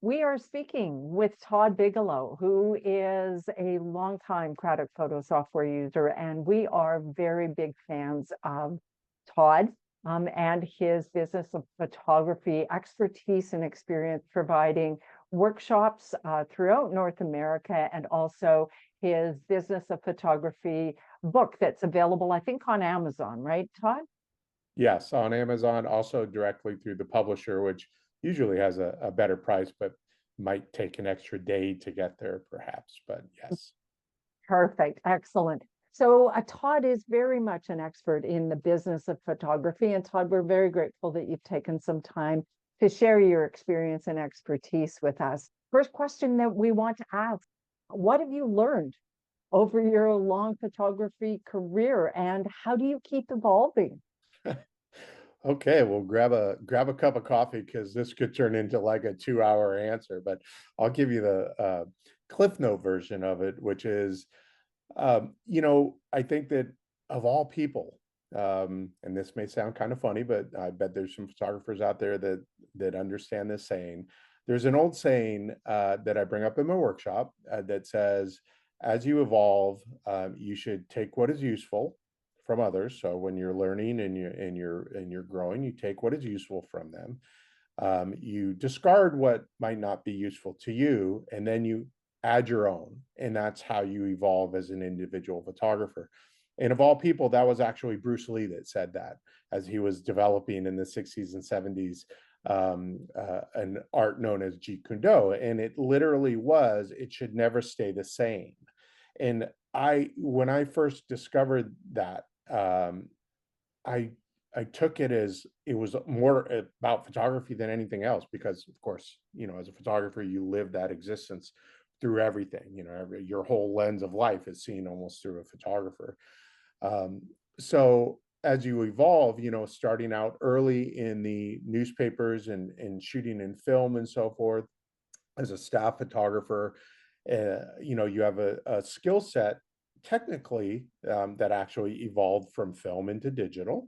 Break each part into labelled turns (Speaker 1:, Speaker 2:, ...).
Speaker 1: We are speaking with Todd Bigelow, who is a longtime Craddock photo software user, and we are very big fans of Todd and his business of photography expertise and experience providing workshops throughout North America, and also his business of photography book that's available, I think, on Amazon, right, Todd?
Speaker 2: Yes, on Amazon, also directly through the publisher, which usually has a better price, but might take an extra day to get there, perhaps. But yes.
Speaker 1: Perfect. Excellent. So Todd is very much an expert in the business of photography. And Todd, we're very grateful that you've taken some time to share your experience and expertise with us. First question that we want to ask, what have you learned over your long photography career, and how do you keep evolving?
Speaker 2: Okay, well, grab a cup of coffee because this could turn into like a 2-hour answer. But I'll give you the Cliff Note version of it, which is, I think that of all people, and this may sound kind of funny, but I bet there's some photographers out there that understand this saying. There's an old saying that I bring up in my workshop that says, as you evolve, you should take what is useful from others. So when you're learning and you're growing, you take what is useful from them. You discard what might not be useful to you, and then you add your own. And that's how you evolve as an individual photographer. And of all people, that was actually Bruce Lee that said that as he was developing in the 60s and 70s an art known as Jeet Kune Do. And it literally was, it should never stay the same. And when I first discovered that, I I took it as it was more about photography than anything else, because of course, as a photographer, you live that existence through everything. Your whole lens of life is seen almost through a photographer. Um, so as you evolve, starting out early in the newspapers and shooting in film and so forth, as a staff photographer, you have a skill set technically that actually evolved from film into digital.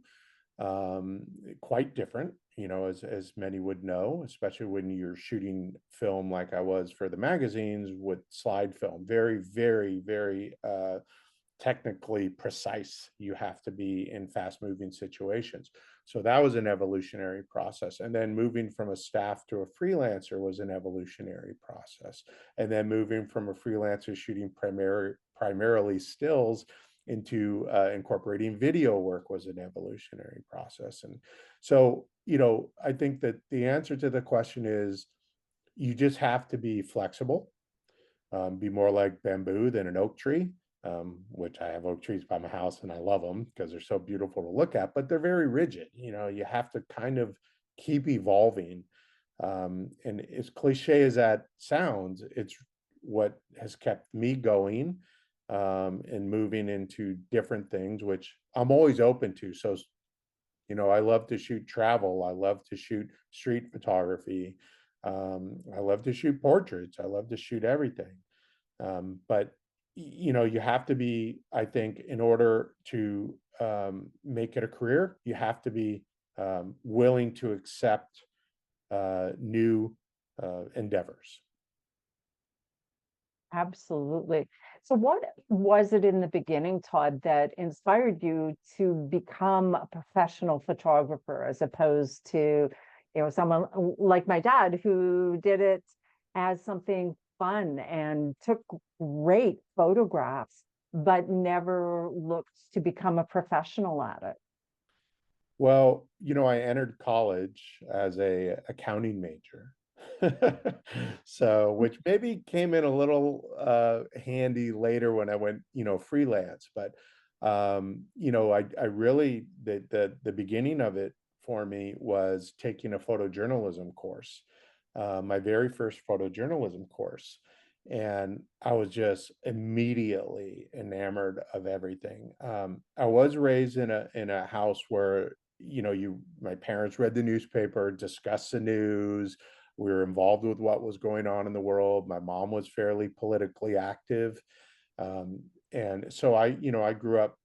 Speaker 2: um, Quite different, as many would know, especially when you're shooting film like I was for the magazines with slide film. Very, very, very technically precise you have to be in fast moving situations. So that was an evolutionary process. And then moving from a staff to a freelancer was an evolutionary process. And then moving from a freelancer shooting primarily stills into incorporating video work was an evolutionary process. And so, I think that the answer to the question is you just have to be flexible, be more like bamboo than an oak tree, which I have oak trees by my house and I love them because they're so beautiful to look at, but they're very rigid. You have to kind of keep evolving. And as cliche as that sounds, it's what has kept me going and moving into different things, which I'm always open to. So, I love to shoot travel. I love to shoot street photography. I love to shoot portraits. I love to shoot everything. But you have to be, I think, in order to make it a career, you have to be willing to accept new endeavors.
Speaker 1: Absolutely. So, what was it in the beginning, Todd, that inspired you to become a professional photographer as opposed to, someone like my dad who did it as something fun and took great photographs, but never looked to become a professional at it?
Speaker 2: Well, I entered college as a accounting major. So, which maybe came in a little handy later when I went, freelance. But I really the beginning of it for me was taking a photojournalism course, my very first photojournalism course. And I was just immediately enamored of everything. I was raised in a house where my parents read the newspaper, discussed the news. We were involved with what was going on in the world. My mom was fairly politically active. And so I grew up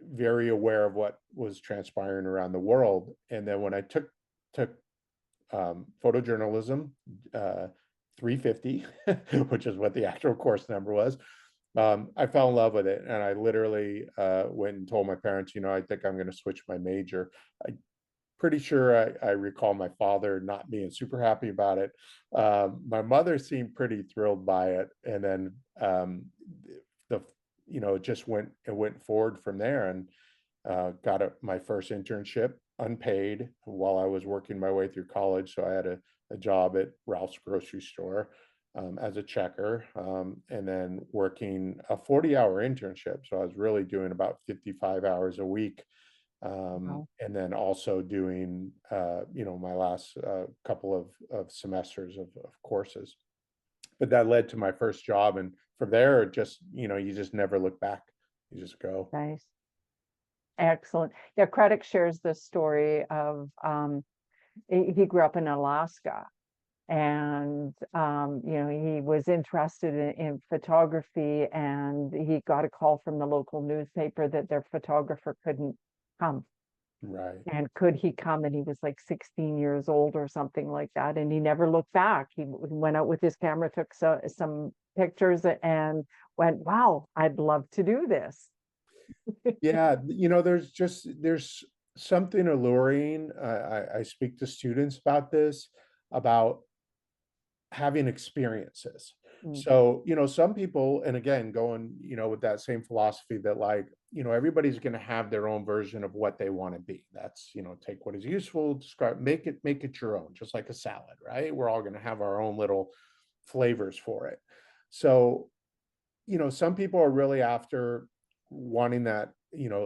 Speaker 2: very aware of what was transpiring around the world. And then when I took photojournalism, 350, which is what the actual course number was. I fell in love with it, and I literally went and told my parents, I think I'm going to switch my major. I pretty sure I recall my father not being super happy about it. My mother seemed pretty thrilled by it, and then the it went forward from there, and got my first internship unpaid while I was working my way through college. So I had a job at Ralph's grocery store as a checker, and then working a 40-hour internship. So I was really doing about 55 hours a week.
Speaker 1: Wow.
Speaker 2: And then also doing, my last couple of semesters of courses. But that led to my first job. And from there, you just never look back. You just go.
Speaker 1: Nice. Excellent. Yeah, Craddock shares this story of he grew up in Alaska, and he was interested in photography, and he got a call from the local newspaper that their photographer couldn't come.
Speaker 2: Right.
Speaker 1: And could he come? And he was like 16 years old or something like that, and he never looked back. He went out with his camera, took some pictures, and went, wow, I'd love to do this.
Speaker 2: Yeah, there's something alluring. I speak to students about this, about having experiences.
Speaker 1: Mm,
Speaker 2: So, some people, and again, going, with that same philosophy that, like, everybody's going to have their own version of what they want to be. That's, take what is useful, describe, make it your own, just like a salad, right? We're all going to have our own little flavors for it. So, some people are really after wanting that,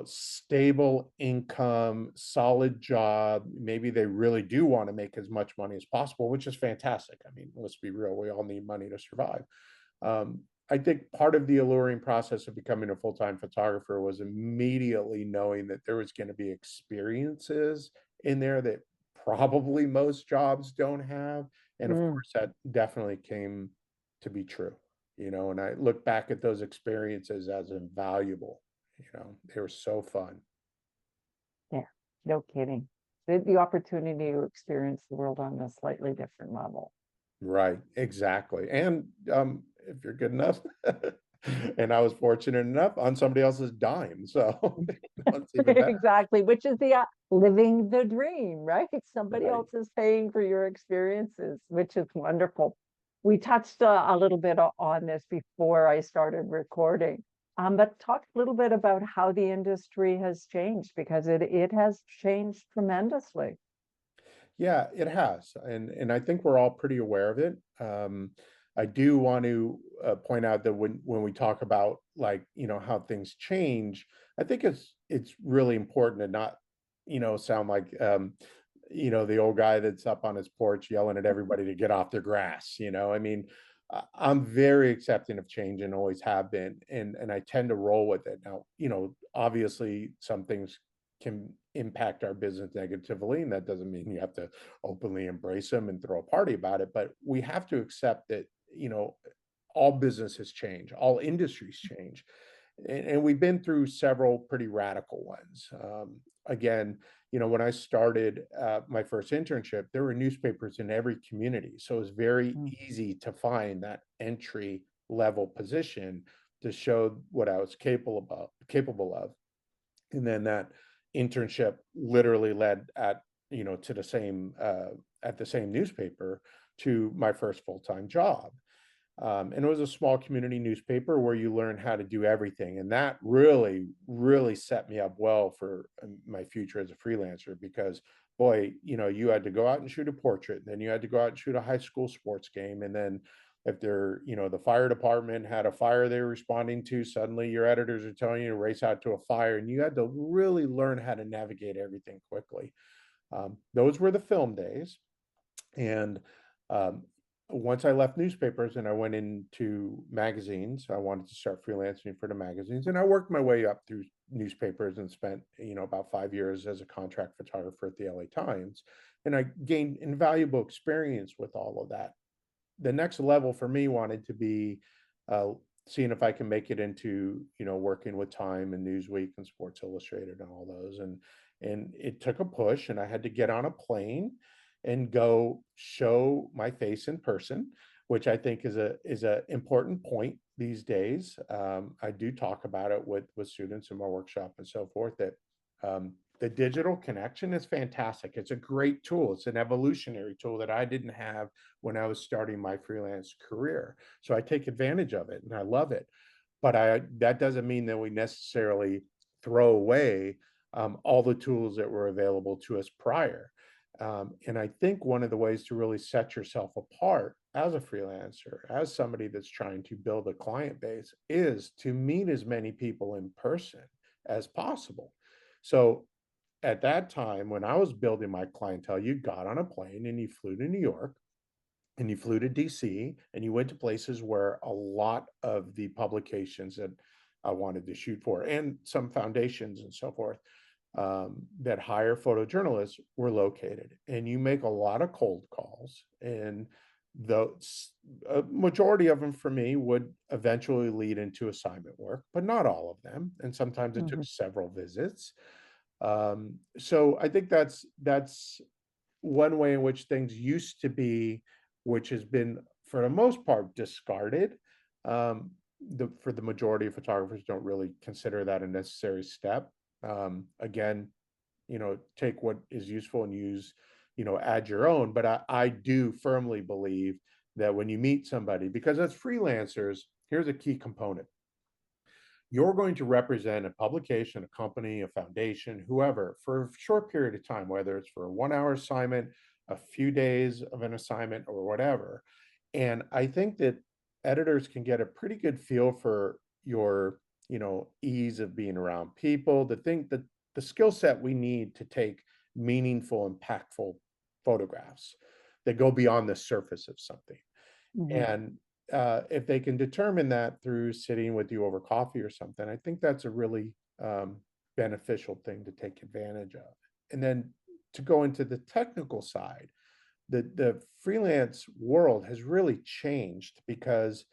Speaker 2: stable income, solid job. Maybe they really do want to make as much money as possible, which is fantastic. I mean, let's be real, we all need money to survive. I think part of the alluring process of becoming a full-time photographer was immediately knowing that there was going to be experiences in there that probably most jobs don't have. And of
Speaker 1: mm.
Speaker 2: course, that definitely came to be true, and I look back at those experiences as invaluable. They were so fun.
Speaker 1: Yeah, no kidding. The opportunity to experience the world on a slightly different level.
Speaker 2: Right, exactly. And if you're good enough, and I was fortunate enough on somebody else's dime, so it's even better.
Speaker 1: Exactly, which is the living the dream, right? Somebody
Speaker 2: Right.
Speaker 1: else is paying for your experiences, which is wonderful. We touched a little bit on this before I started recording, but talk a little bit about how the industry has changed, because it has changed tremendously.
Speaker 2: Yeah, it has, and I think we're all pretty aware of it. I do want to point out that when we talk about, like, how things change, I think it's really important to not sound like the old guy that's up on his porch yelling at everybody to get off their grass. I mean, I'm very accepting of change and always have been, and I tend to roll with it. Now, obviously some things can impact our business negatively, and that doesn't mean you have to openly embrace them and throw a party about it, but we have to accept that, all businesses change, all industries change, and we've been through several pretty radical ones. Again, when I started my first internship, there were newspapers in every community, so it was very
Speaker 1: Mm.
Speaker 2: easy to find that entry level position to show what I was capable of. And then that internship literally led to the same at the same newspaper to my first full-time job. And it was a small community newspaper where you learn how to do everything. And that really, really set me up well for my future as a freelancer, because, boy, you had to go out and shoot a portrait, then you had to go out and shoot a high school sports game. And then if the fire department had a fire they were responding to, suddenly your editors are telling you to race out to a fire. And you had to really learn how to navigate everything quickly. Those were the film days. And um, once I left newspapers and I went into magazines, I wanted to start freelancing for the magazines. And I worked my way up through newspapers and spent, about 5 years as a contract photographer at the LA Times. And I gained invaluable experience with all of that. The next level for me wanted to be uh, seeing if I can make it into, working with Time and Newsweek and Sports Illustrated and all those. And it took a push, and I had to get on a plane and go show my face in person, which I think is a important point these days. I do talk about it with students in my workshop and so forth, that the digital connection is fantastic. It's a great tool. It's an evolutionary tool that I didn't have when I was starting my freelance career. So I take advantage of it and I love it. But that doesn't mean that we necessarily throw away all the tools that were available to us prior. And I think one of the ways to really set yourself apart as a freelancer, as somebody that's trying to build a client base, is to meet as many people in person as possible. So at that time, when I was building my clientele, you got on a plane and you flew to New York and you flew to DC and you went to places where a lot of the publications that I wanted to shoot for, and some foundations and so forth, that hire photojournalists, were located. And you make a lot of cold calls, and the a majority of them for me would eventually lead into assignment work, but not all of them. And sometimes it took
Speaker 1: Mhm.
Speaker 2: several visits. So I think that's one way in which things used to be, which has been for the most part discarded. For the majority of photographers, don't really consider that a necessary step. Again, take what is useful and use, add your own. But I do firmly believe that when you meet somebody, because as freelancers, here's a key component: you're going to represent a publication, a company, a foundation, whoever, for a short period of time, whether it's for a 1 hour assignment, a few days of an assignment, or whatever. And I think that editors can get a pretty good feel for your, ease of being around people, the thing that the skill set we need to take meaningful, impactful photographs that go beyond the surface of something.
Speaker 1: Mhm.
Speaker 2: And if they can determine that through sitting with you over coffee or something, I think that's a really beneficial thing to take advantage of. And then to go into the technical side, the freelance world has really changed because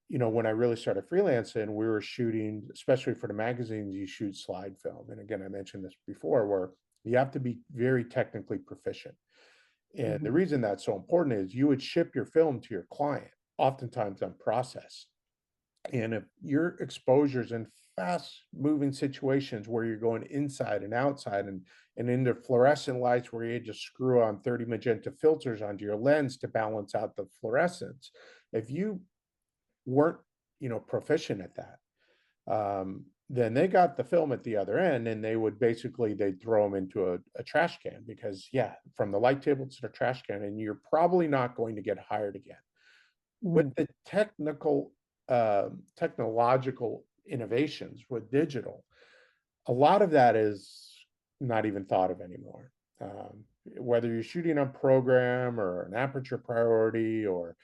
Speaker 2: when I really started freelancing, we were shooting, especially for the magazines, you shoot slide film. And again, I mentioned this before, where you have to be very technically proficient. And the
Speaker 1: Mhm.
Speaker 2: reason that's so important is you would ship your film to your client, oftentimes unprocessed. And if your exposures in fast moving situations where you're going inside and outside and into fluorescent lights where you just screw on 30 magenta filters onto your lens to balance out the fluorescence, if you weren't, proficient at that, then they got the film at the other end and they'd throw them into a trash can, because yeah, from the light table to the trash can, and you're probably not going to get hired again. With
Speaker 1: Mhm.
Speaker 2: the technological innovations with digital, a lot of that is not even thought of anymore. Whether you're shooting on program or an aperture priority or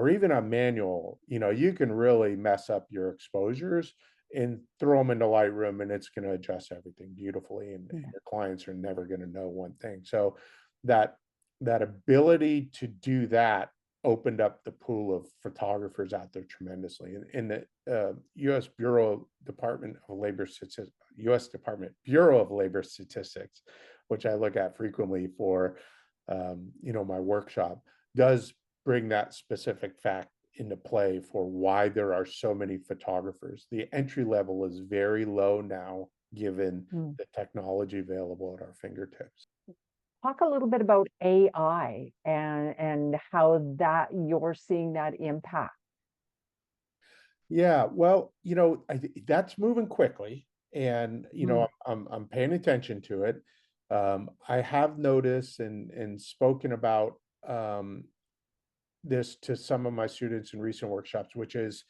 Speaker 2: even a manual, you can really mess up your exposures and throw them into Lightroom, and it's going to adjust everything beautifully, and
Speaker 1: Yeah.
Speaker 2: your clients are never going to know one thing. So that that ability to do that opened up the pool of photographers out there tremendously. And in the U.S. Department of Labor Statistics, U.S. Department Bureau of Labor Statistics, which I look at frequently for, my workshop, does bring that specific fact into play for why there are so many photographers. The entry level is very low now, given
Speaker 1: Mm.
Speaker 2: the technology available at our fingertips.
Speaker 1: Talk a little bit about AI and how that you're seeing that impact.
Speaker 2: Yeah, well, that's moving quickly, and
Speaker 1: Mm.
Speaker 2: I'm paying attention to it. I have noticed and spoken about this to some of my students in recent workshops, which is,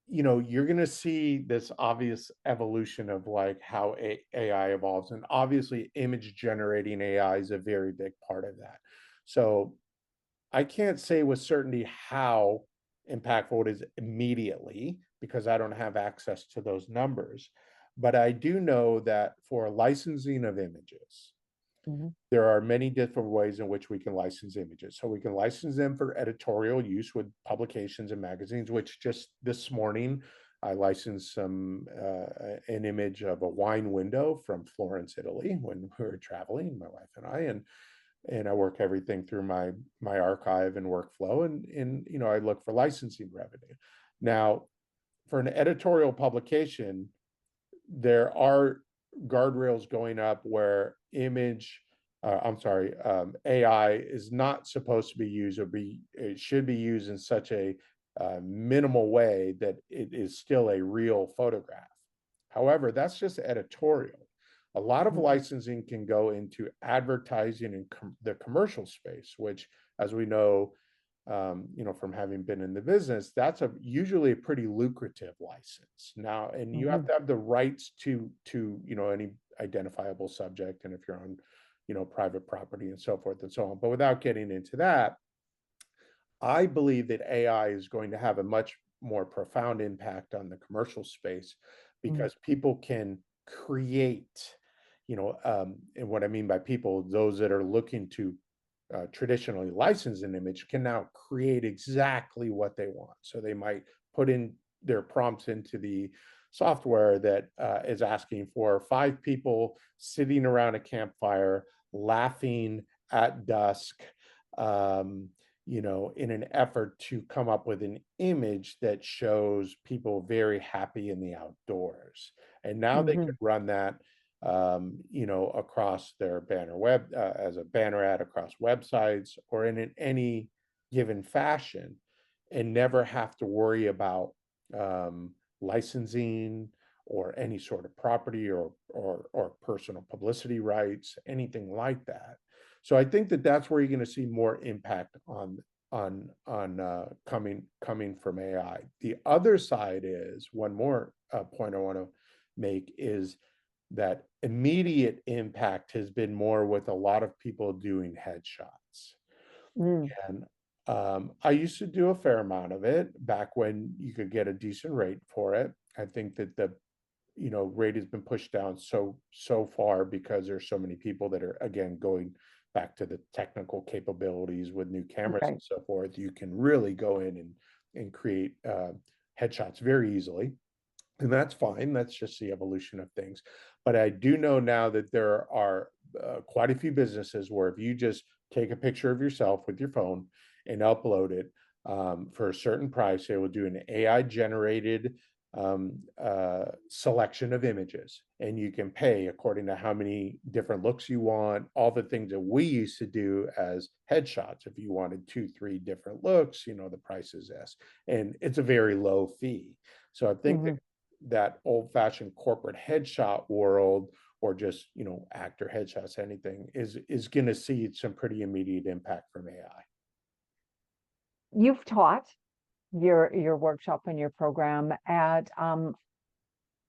Speaker 2: you're going to see this obvious evolution of like how AI evolves, and obviously image generating AI is a very big part of that. So I can't say with certainty how impactful it is immediately because I don't have access to those numbers. But I do know that for licensing of images,
Speaker 1: Mhm.
Speaker 2: there are many different ways in which we can license images. So we can license them for editorial use with publications and magazines, which just this morning I licensed an image of a wine window from Florence, Italy, when we were traveling, my wife and I, and and I work everything through my archive and workflow, and I look for licensing revenue. Now, for an editorial publication, there are guardrails going up where AI is not supposed to be used, or it should be used in such a minimal way that it is still a real photograph. However, that's just editorial. A lot of licensing can go into advertising and the commercial space, which, as we know, from having been in the business, that's usually a pretty lucrative license now, and you have to have the rights to any identifiable subject, and if you're on, private property and so forth and so on. But without getting into that, I believe that AI is going to have a much more profound impact on the commercial space, because people can create, and what I mean by people, those that are looking to traditionally license an image, can now create exactly what they want. So they might put in their prompts into the software that is asking for 5 people sitting around a campfire laughing at dusk, in an effort to come up with an image that shows people very happy in the outdoors. And now they could run that across their banner web, as a banner ad across websites, or in any given fashion, and never have to worry about licensing or any sort of property or personal publicity rights, anything like that. So I think that that's where you're going to see more impact on coming from AI. The other side is, one more point I want to make, is that immediate impact has been more with a lot of people doing headshots. And I used to do a fair amount of it back when you could get a decent rate for it. I think that the rate has been pushed down so far, because there's so many people that are, again, going back to the technical capabilities with new cameras and so forth. You can really go in and create headshots very easily. And that's fine. That's just the evolution of things. But I do know now that there are quite a few businesses where if you just take a picture of yourself with your phone and upload it for a certain price, it will do an AI generated selection of images, and you can pay according to how many different looks you want, all the things that we used to do as headshots. If you wanted 2-3 different looks, the price is this, and it's a very low fee. So I think that old-fashioned corporate headshot world, or just actor headshots, anything, is going to see some pretty immediate impact from AI.
Speaker 1: You've taught your workshop and your program at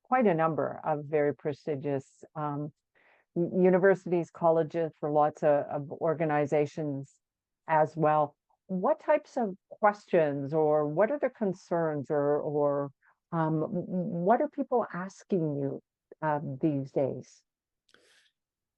Speaker 1: quite a number of very prestigious universities, colleges, for lots of organizations as well. What types of questions, or what are the concerns, or what are people asking you these days?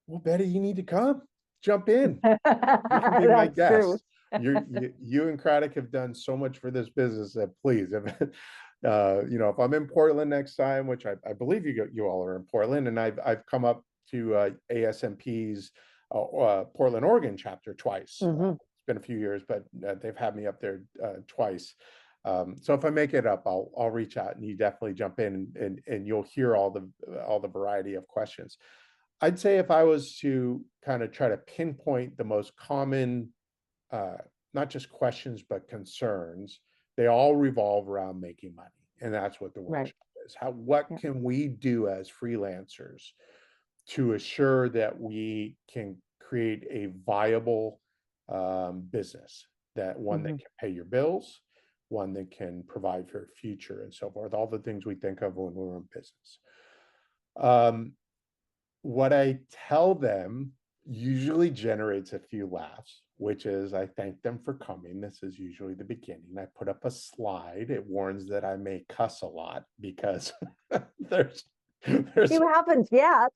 Speaker 2: Well, Betty, you need to come. Jump in. You can be my
Speaker 1: That's true.
Speaker 2: guest. You and Craddock have done so much for this business that, please, if I'm in Portland next time, which I believe you all are in Portland, and I've come up to ASMP's Portland, Oregon chapter twice. It's been a few years, but they've had me up there twice. So if I make it up, I'll reach out, and you definitely jump in, and you'll hear all the variety of questions. I'd say if I was to kind of try to pinpoint the most common, not just questions, but concerns, they all revolve around making money. And that's what the workshop is. What can we do as freelancers to assure that we can create a viable business, that one that can pay your bills, one that can provide for a future, and so forth, all the things we think of when we're in business. What I tell them usually generates a few laughs, which is, I thank them for coming. This is usually the beginning. I put up a slide. It warns that I may cuss a lot, because there's
Speaker 1: You haven't yet.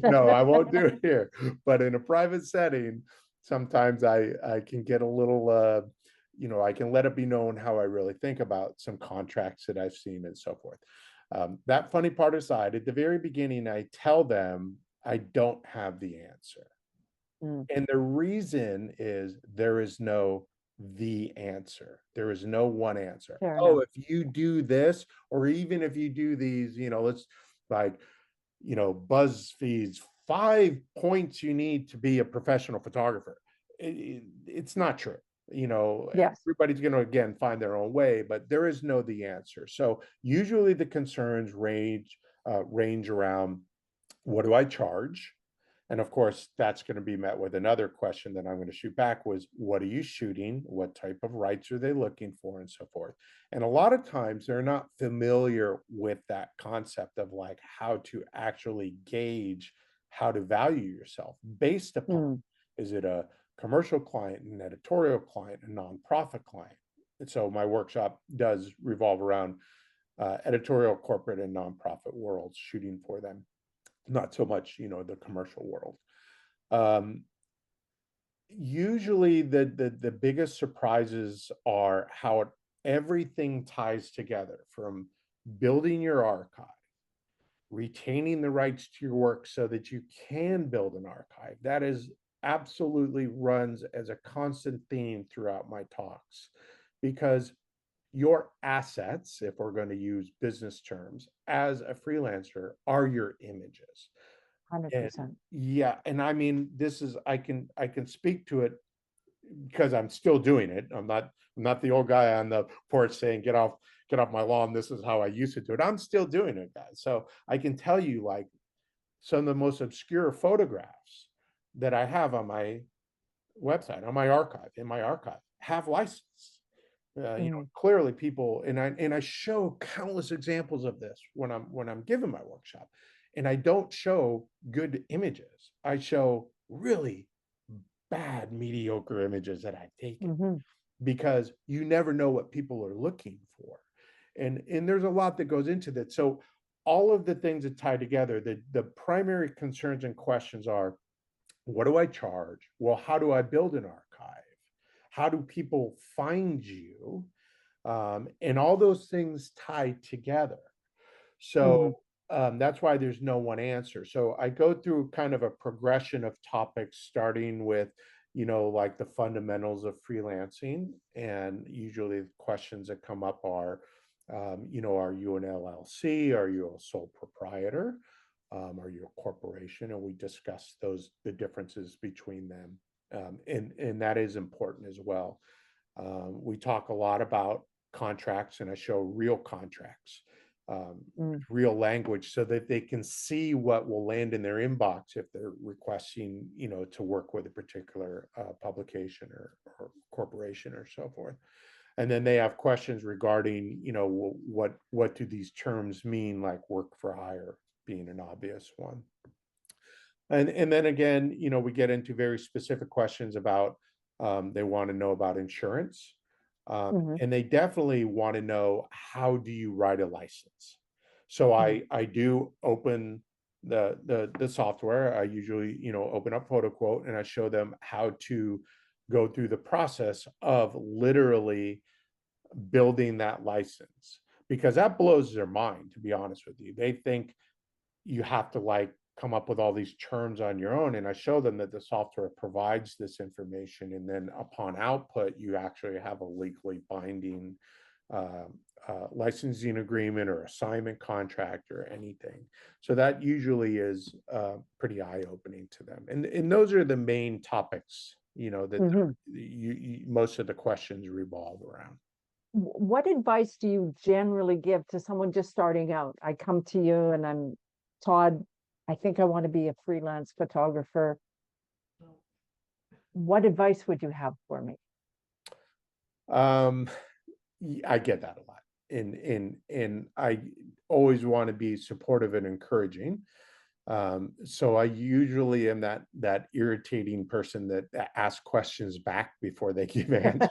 Speaker 2: no, I won't do it here. But in a private setting, sometimes I can get a little I can let it be known how I really think about some contracts that I've seen and so forth. That funny part aside, at the very beginning, I tell them I don't have the answer.
Speaker 1: Mm,
Speaker 2: And the reason is there is no the answer. There is no one answer.
Speaker 1: fair
Speaker 2: Oh,
Speaker 1: enough.
Speaker 2: if you do this, or even if you do these, let's like, BuzzFeed's 5 points you need to be a professional photographer. It's not true.
Speaker 1: Yes.
Speaker 2: Everybody's going to, again, find their own way, but there is no the answer. So usually the concerns range around, what do I charge? And of course, that's going to be met with another question that I'm going to shoot back was, what are you shooting? What type of rights are they looking for, and so forth. And a lot of times they're not familiar with that concept of like how to actually gauge how to value yourself based upon,
Speaker 1: Mm,
Speaker 2: is it a commercial client, an editorial client, a nonprofit client? And so my workshop does revolve around editorial, corporate, and nonprofit worlds, shooting for them, not so much, the commercial world. Um, Usually the biggest surprises are how everything ties together, from building your archive, retaining the rights to your work so that you can build an archive. That is absolutely runs as a constant theme throughout my talks, because your assets, if we're going to use business terms, as a freelancer, are your images. And
Speaker 1: 100%.
Speaker 2: yeah, and I mean, this is, I can speak to it because I'm still doing it. I'm not the old guy on the porch saying, get off my lawn. This is how I used to do it. I'm still doing it, guys. So I can tell you, like, some of the most obscure photographs that I have on my website, on my archive, in my archive, have license.
Speaker 1: Mm,
Speaker 2: Clearly people, and I show countless examples of this when I'm giving my workshop, and I don't show good images. I show really bad, mediocre images that I've taken,
Speaker 1: mhm,
Speaker 2: because you never know what people are looking for. And there's a lot that goes into that. So all of the things that tie together, the primary concerns and questions are, what do I charge? Well, how do I build an archive? How do people find you? And all those things tie together.
Speaker 1: mhm,
Speaker 2: So that's why there's no one answer. So I go through kind of a progression of topics, starting with, like the fundamentals of freelancing. And usually the questions that come up are, are you an LLC? Are you a sole proprietor? Are you a corporation? And we discuss the differences between them. And that is important as well. We talk a lot about contracts, and I show real contracts,
Speaker 1: mm.
Speaker 2: real language, so that they can see what will land in their inbox if they're requesting, to work with a particular publication or corporation or so forth. And then they have questions regarding, what do these terms mean, like work for hire being an obvious one. And then again, we get into very specific questions about, they want to know about insurance.
Speaker 1: Mhm,
Speaker 2: And they definitely want to know, how do you write a license? So
Speaker 1: mm,
Speaker 2: I do open the software. I usually, open up PhotoQuote, and I show them how to go through the process of literally building that license, because that blows their mind, to be honest with you. They think you have to, like, come up with all these terms on your own, and I show them that the software provides this information, and then upon output you actually have a legally binding uh, licensing agreement or assignment contract or anything. So that usually is pretty eye-opening to them, and those are the main topics, that
Speaker 1: mhm.
Speaker 2: most of the questions revolve around.
Speaker 1: What advice do you generally give to someone just starting out? I come to you and I'm Todd. I think I want to be a freelance photographer. What advice would you have for me?
Speaker 2: um, I get that a lot. And I always want to be supportive and encouraging. So I usually am that irritating person that asks questions back before they give answers.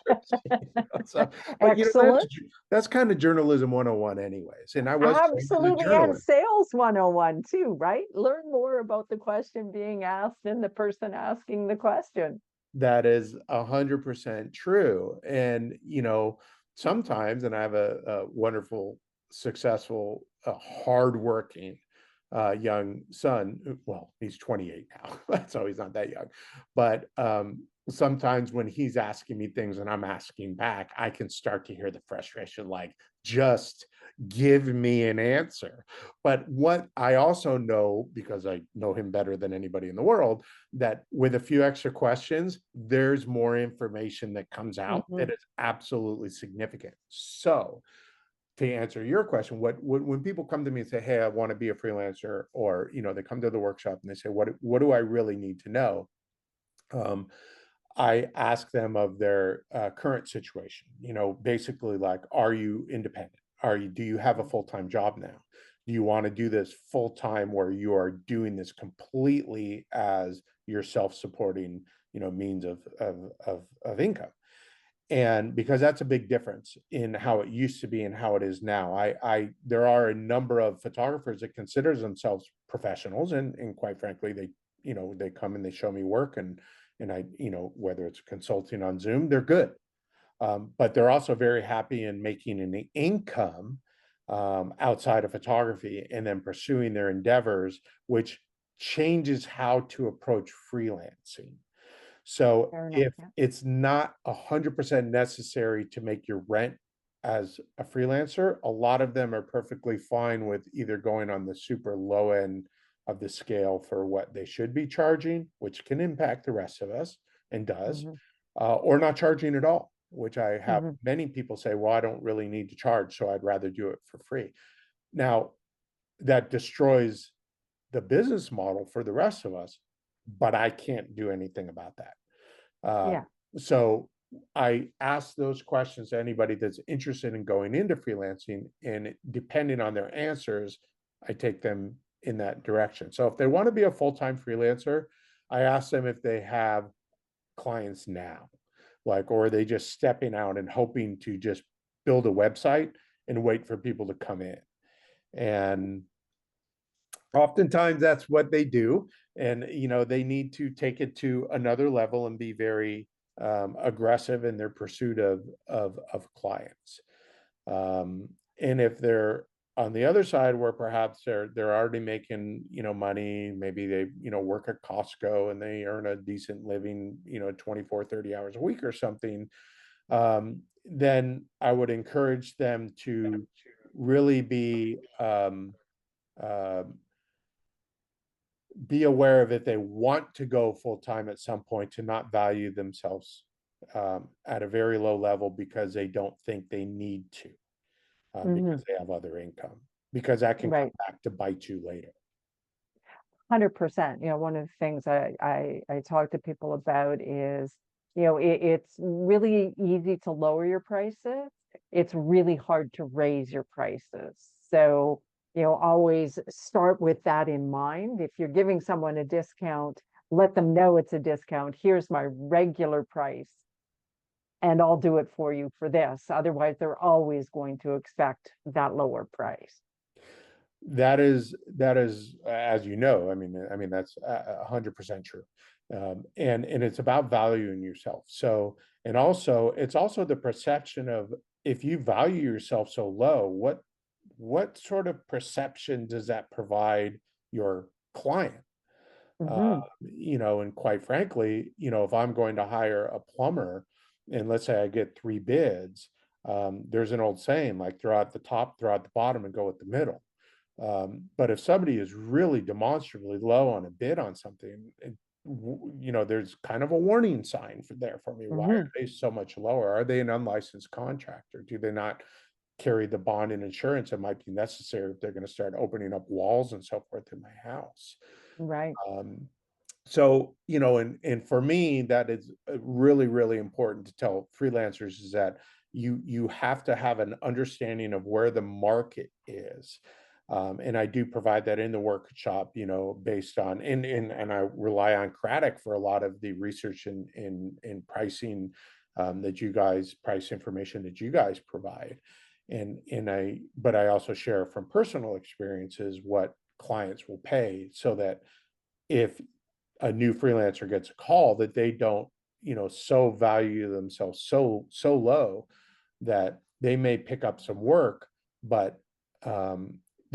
Speaker 2: So, but
Speaker 1: Excellent.
Speaker 2: that's kind of journalism 101 anyways. And I was trained as a
Speaker 1: Absolutely. And
Speaker 2: journalist.
Speaker 1: sales 101 too, right? Learn more about the question being asked and the person asking the question.
Speaker 2: That is 100% true. And, sometimes, and I have a wonderful, successful, hardworking young son. Well, he's 28 now, so he's not that young. But sometimes when he's asking me things and I'm asking back, I can start to hear the frustration, like, just give me an answer. But what I also know, because I know him better than anybody in the world, that with a few extra questions, there's more information that comes out
Speaker 1: Mhm.
Speaker 2: that is absolutely significant. So to answer your question, when people come to me and say, "Hey, I want to be a freelancer," or they come to the workshop and they say, "What do I really need to know?" Um, I ask them of their current situation. Basically, like, are you independent? Do you have a full-time job now? Do you want to do this full-time, where you are doing this completely as your self-supporting, means of income? And because that's a big difference in how it used to be and how it is now. There are a number of photographers that consider themselves professionals, and quite frankly, they come and they show me work, and I, whether it's consulting on Zoom, they're good. But they're also very happy in making an income outside of photography and then pursuing their endeavors, which changes how to approach freelancing. So
Speaker 1: Fair enough.
Speaker 2: if
Speaker 1: Yeah.
Speaker 2: it's not 100% necessary to make your rent as a freelancer, a lot of them are perfectly fine with either going on the super low end of the scale for what they should be charging, which can impact the rest of us and does,
Speaker 1: Mhm.
Speaker 2: or not charging at all, which I have
Speaker 1: Mhm.
Speaker 2: many people say, well, I don't really need to charge, so I'd rather do it for free. Now, that destroys the business model for the rest of us, but I can't do anything about that. Uh,
Speaker 1: Yeah.
Speaker 2: so I ask those questions to anybody that's interested in going into freelancing, and depending on their answers, I take them in that direction. So if they want to be a full-time freelancer, I ask them if they have clients now, like, or are they just stepping out and hoping to just build a website and wait for people to come in? And oftentimes that's what they do. And they need to take it to another level and be very aggressive in their pursuit of clients. And if they're on the other side, where perhaps they're already making money, maybe they work at Costco and they earn a decent living, 24, 30 hours a week or something, then I would encourage them to really uh, be aware of it. They want to go full time at some point, to not value themselves at a very low level because they don't think they need to, because
Speaker 1: Mhm.
Speaker 2: they have other income, because that can come
Speaker 1: Right.
Speaker 2: back to bite you later.
Speaker 1: 100%. One of the things I talk to people about is, it's really easy to lower your prices. It's really hard to raise your prices. So, always start with that in mind. If you're giving someone a discount, let them know it's a discount. Here's my regular price, and I'll do it for you for this. Otherwise, they're always going to expect that lower price.
Speaker 2: That is, as you know, I mean that's 100% true. And it's about valuing yourself. So, and also it's also the perception of, if you value yourself so low, what sort of perception does that provide your client? Uh,
Speaker 1: Hmm.
Speaker 2: and quite frankly, if I'm going to hire a plumber, and let's say I get three bids, there's an old saying, like, throw out the top, throw out the bottom, and go with the middle. But if somebody is really demonstrably low on a bid on something, there's kind of a warning sign there for me. Why
Speaker 1: Hmm.
Speaker 2: are they so much lower? Are they an unlicensed contractor? Do they not carry the bond and insurance that might be necessary if they're going to start opening up walls and so forth in my house?
Speaker 1: Right.
Speaker 2: Um, so, and for me, that is really, really important to tell freelancers, is that you have to have an understanding of where the market is. And I do provide that in the workshop, based on, and I rely on Craddock for a lot of the research in pricing, price information that you guys provide. But I also share from personal experiences what clients will pay, so that if a new freelancer gets a call, that they don't, so value themselves so low that they may pick up some work, but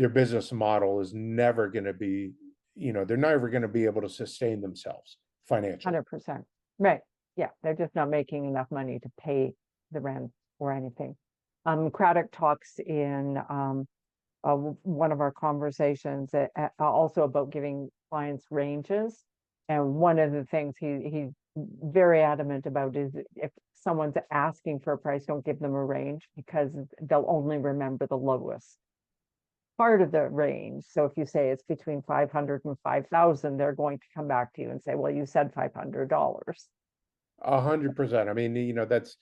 Speaker 2: their business model is never going to be, they're never going to be able to sustain themselves financially.
Speaker 1: 100%. Right. Yeah. They're just not making enough money to pay the rent or anything. Craddock talks in one of our conversations also about giving clients ranges. And one of the things he's very adamant about is if someone's asking for a price, don't give them a range, because they'll only remember the lowest part of the range. So if you say it's between 500 and 5,000, they're going to come back to you and say, well, you said $500.
Speaker 2: 100%. I mean, that's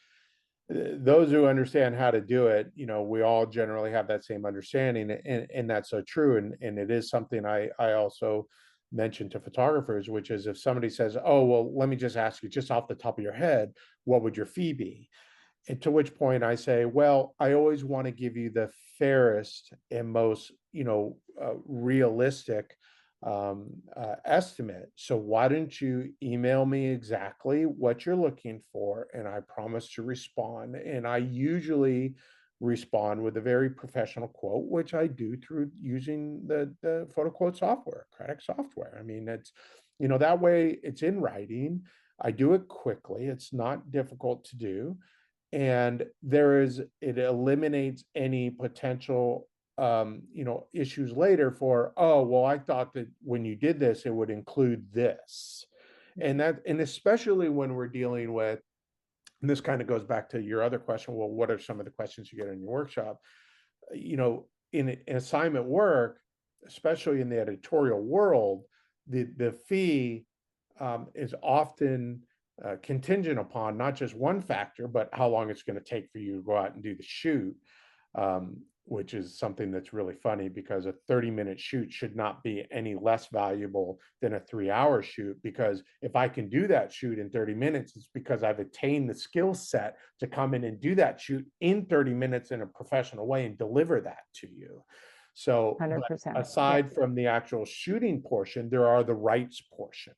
Speaker 2: those who understand how to do it, we all generally have that same understanding, and that's so true. And it is something I also mention to photographers, which is if somebody says, oh, well, let me just ask you just off the top of your head, what would your fee be? And to which point I say, well, I always want to give you the fairest and most, realistic estimate. So why don't you email me exactly what you're looking for? And I promise to respond. And I usually respond with a very professional quote, which I do through using the photo quote software, Craddock software. I mean, it's, that way it's in writing. I do it quickly. It's not difficult to do. And it eliminates any potential issues later for, oh, well, I thought that when you did this, it would include this. And especially when we're dealing with, and this kind of goes back to your other question, well, what are some of the questions you get in your workshop? In assignment work, especially in the editorial world, the fee is often contingent upon not just one factor, but how long it's going to take for you to go out and do the shoot, which is something that's really funny, because a 30-minute shoot should not be any less valuable than a 3-hour shoot, because if I can do that shoot in 30 minutes, it's because I've attained the skill set to come in and do that shoot in 30 minutes in a professional way and deliver that to you. So
Speaker 1: 100%.
Speaker 2: aside from the actual shooting portion, there are the rights portion.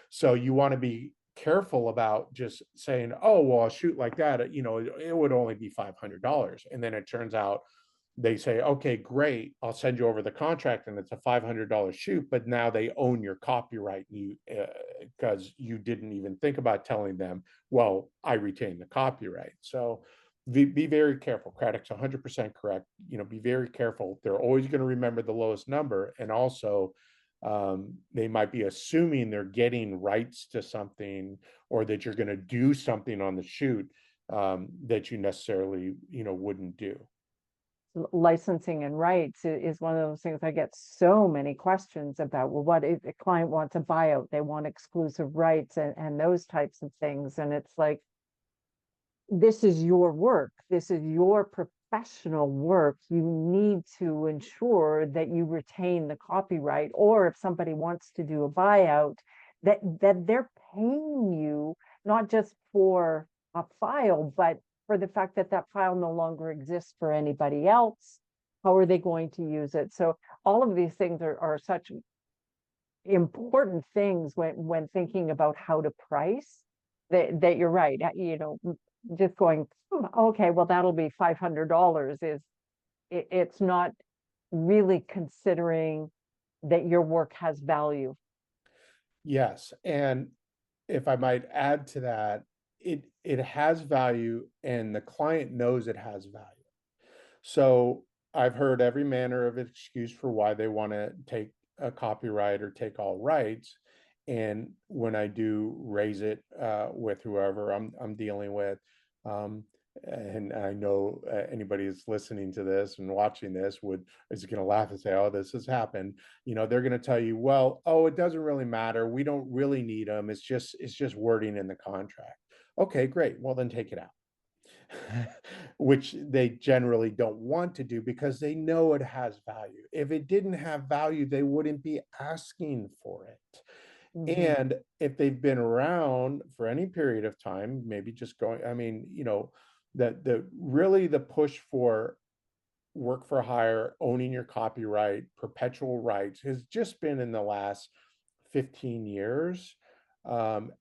Speaker 2: So you want to be careful about just saying, oh, well, a shoot like that, it would only be $500. And then it turns out they say, okay, great, I'll send you over the contract and it's a $500 shoot, but now they own your copyright, because you didn't even think about telling them, well, I retain the copyright. So be very careful. Craddock's 100% correct. Be very careful. They're always going to remember the lowest number. And also, they might be assuming they're getting rights to something, or that you're going to do something on the shoot that you necessarily, wouldn't do.
Speaker 1: Licensing and rights is one of those things I get so many questions about. Well, what if a client wants a buyout? They want exclusive rights and those types of things. And it's like, this is your work. This is your professional work. You need to ensure that you retain the copyright, or if somebody wants to do a buyout, that they're paying you not just for a file, but for the fact that that file no longer exists for anybody else. How are they going to use it? So all of these things are such important things when thinking about how to price, that you're right. Just going, okay, well, that'll be $500 it's not really considering that your work has value.
Speaker 2: Yes. And if I might add to that, it has value, and the client knows it has value. So I've heard every manner of excuse for why they want to take a copyright or take all rights. And when I do raise it with whoever I'm dealing with, and I know anybody that's listening to this and watching this is going to laugh and say, "Oh, this has happened." They're going to tell you, "Well, oh, it doesn't really matter. We don't really need them. It's just wording in the contract." Okay, great. Well, then take it out. Which they generally don't want to do, because they know it has value. If it didn't have value, they wouldn't be asking for it.
Speaker 1: Mm-hmm.
Speaker 2: And if they've been around for any period of time, maybe just going, that the push for work for hire, owning your copyright, perpetual rights has just been in the last 15 years,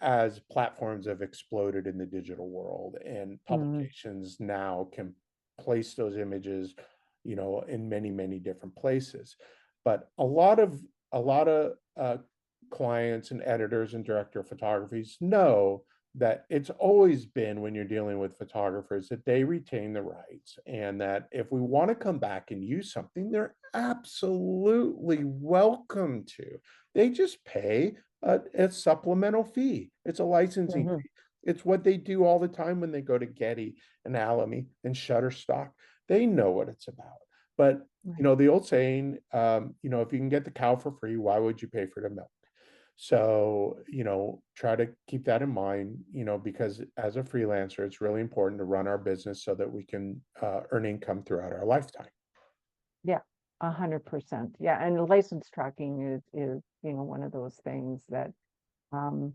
Speaker 2: as platforms have exploded in the digital world, and publications now can place those images in many, many different places. But a lot of clients and editors and director of photographies know that it's always been, when you're dealing with photographers, that they retain the rights, and that if we want to come back and use something, they're absolutely welcome to. They just pay a supplemental fee. It's a licensing
Speaker 1: Mhm.
Speaker 2: fee. It's what they do all the time when they go to Getty and Alamy and Shutterstock. They know what it's about. But
Speaker 1: Right.
Speaker 2: the old saying, if you can get the cow for free, why would you pay for the milk? So, try to keep that in mind, because as a freelancer, it's really important to run our business so that we can earn income throughout our lifetime.
Speaker 1: Yeah, 100%. Yeah, and license tracking is one of those things that um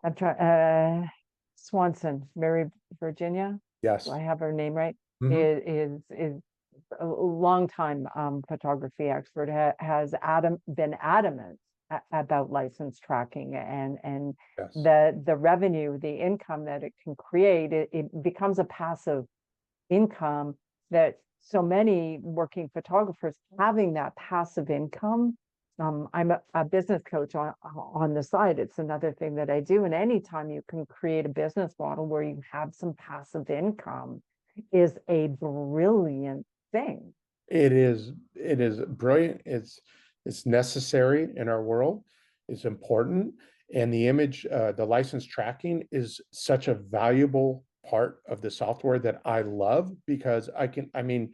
Speaker 1: I'm trying Swanson, Mary Virginia. Do
Speaker 2: Yes.
Speaker 1: I have her name right?
Speaker 2: Mhm.
Speaker 1: Is a longtime photography expert, been adamant about license tracking, and
Speaker 2: Yes.
Speaker 1: the revenue, the income that it can create, it becomes a passive income that so many working photographers having that passive income. I'm a business coach on the side. It's another thing that I do. And anytime you can create a business model where you have some passive income is a brilliant thing.
Speaker 2: It is brilliant. It's necessary in our world. It's important. And the license tracking is such a valuable part of the software that I love, because I mean,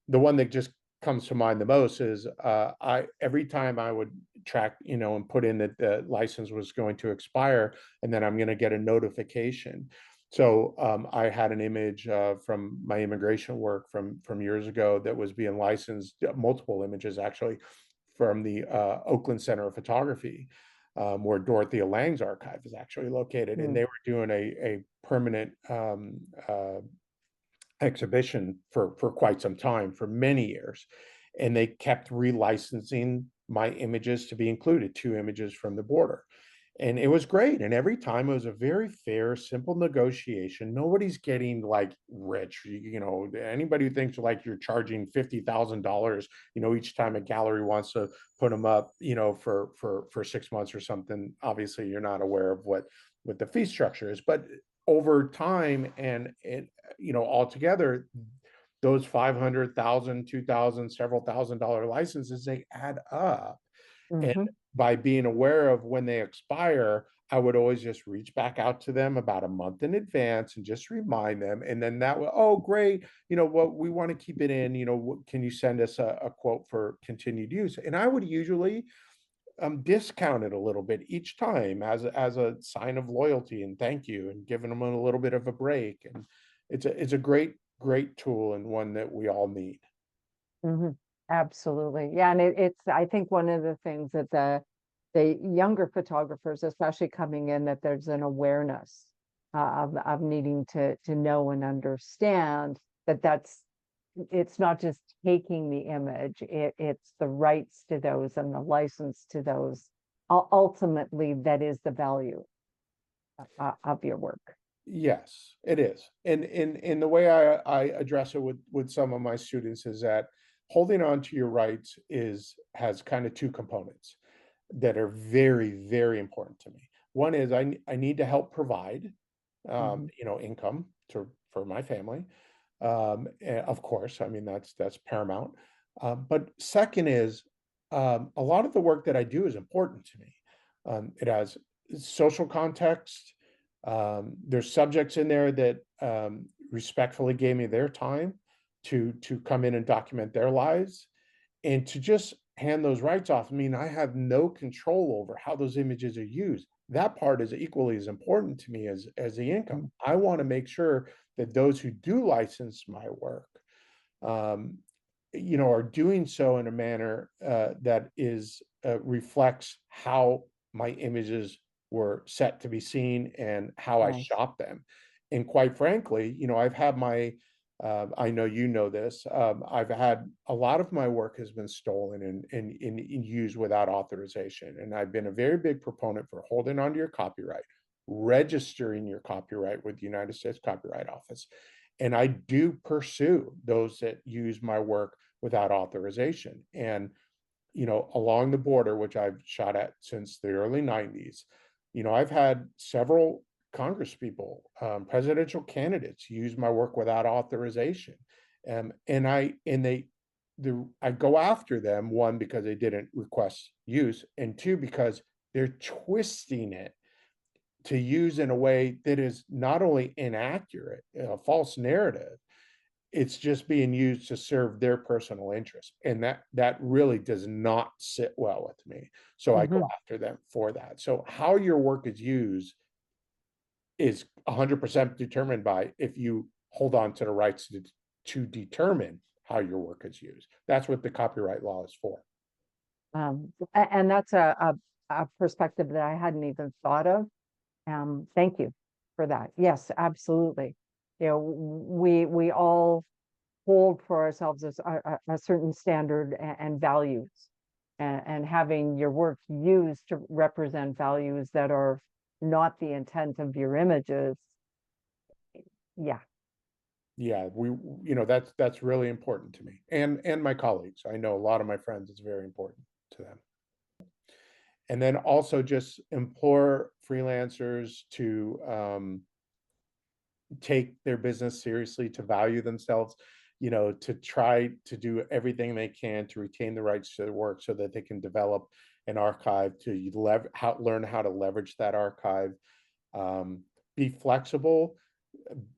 Speaker 2: the one that just comes to mind the most is I every time I would track, and put in that the license was going to expire, and then I'm going to get a notification. So I had an image from my immigration work from years ago that was being licensed, multiple images actually, from the Oakland Center of Photography, where Dorothea Lange's archive is actually located, and
Speaker 1: Mm,
Speaker 2: they were doing a permanent exhibition for quite some time, for many years, and they kept relicensing my images to be included, two images from the border. And it was great. And every time it was a very fair, simple negotiation. Nobody's getting like rich. Anybody who thinks like you're charging $50,000, each time a gallery wants to put them up, for 6 months or something. Obviously, you're not aware of what the fee structure is. But over time and altogether, those 500,000, 2,000, several $1,000 licenses, they add up. And
Speaker 1: mhm.
Speaker 2: by being aware of when they expire, I would always just reach back out to them about a month in advance and just remind them. And then that would, oh, great, what we want to keep it in, can you send us a quote for continued use? And I would usually discount it a little bit each time as a sign of loyalty and thank you, and giving them a little bit of a break. And it's a great tool, and one that we all need.
Speaker 1: Mhm. Absolutely. Yeah, and it's I think one of the things that the younger photographers, especially coming in, that there's an awareness of needing to know and understand that it's not just taking the image, it's the rights to those and the license to those. Ultimately, that is the value of your work.
Speaker 2: Yes, it is. And the way I address it with some of my students is that holding on to your rights has kind of two components that are very, very important to me. One is I need to help provide
Speaker 1: Mhm.
Speaker 2: income for my family. Of course, I mean that's paramount. But second is a lot of the work that I do is important to me. It has social context. There's subjects in there that respectfully gave me their time to come in and document their lives, and to just hand those rights off. I mean, I have no control over how those images are used. That part is equally as important to me as the income.
Speaker 1: Mhm.
Speaker 2: I want to make sure that those who do license my work, um, are doing so in a manner that is reflects how my images were set to be seen and how I
Speaker 1: Nice.
Speaker 2: shot them. And quite frankly, I've had my I know you know this. I've had a lot of my work has been stolen and used without authorization. And I've been a very big proponent for holding onto your copyright, registering your copyright with the United States Copyright Office, And I do pursue those that use my work without authorization. And, along the border, which I've shot at since the early 90s, I've had several Congress people, presidential candidates use my work without authorization. I go after them, one, because they didn't request use, and two, because they're twisting it to use in a way that is not only inaccurate, a false narrative, it's just being used to serve their personal interest. And that really does not sit well with me. So I go
Speaker 1: Mhm.
Speaker 2: after them for that. So how your work is used is 100% determined by if you hold on to the rights to determine how your work is used. That's what the copyright law is for.
Speaker 1: And that's a perspective that I hadn't even thought of. Thank you for that. Yes, absolutely. We all hold for ourselves a certain standard and values, and having your work used to represent values that are not the intent of your images. Yeah.
Speaker 2: Yeah, that's really important to me, and my colleagues. I know a lot of my friends, it's very important to them. And then also just implore freelancers to take their business seriously, to value themselves, to try to do everything they can to retain the rights to their work so that they can develop an archive, to learn how to leverage that archive, um, be flexible,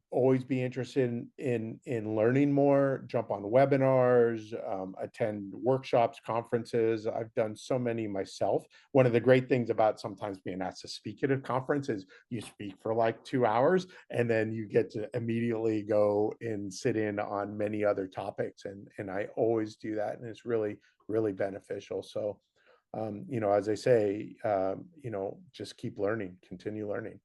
Speaker 2: always be interested in learning more, jump on webinars, attend workshops, conferences. I've done so many myself. One of the great things about sometimes being asked to speak at a conference is you speak for like 2 hours and then you get to immediately go and sit in on many other topics. And I always do that, and it's really, really beneficial. So as I say, just keep learning, continue learning.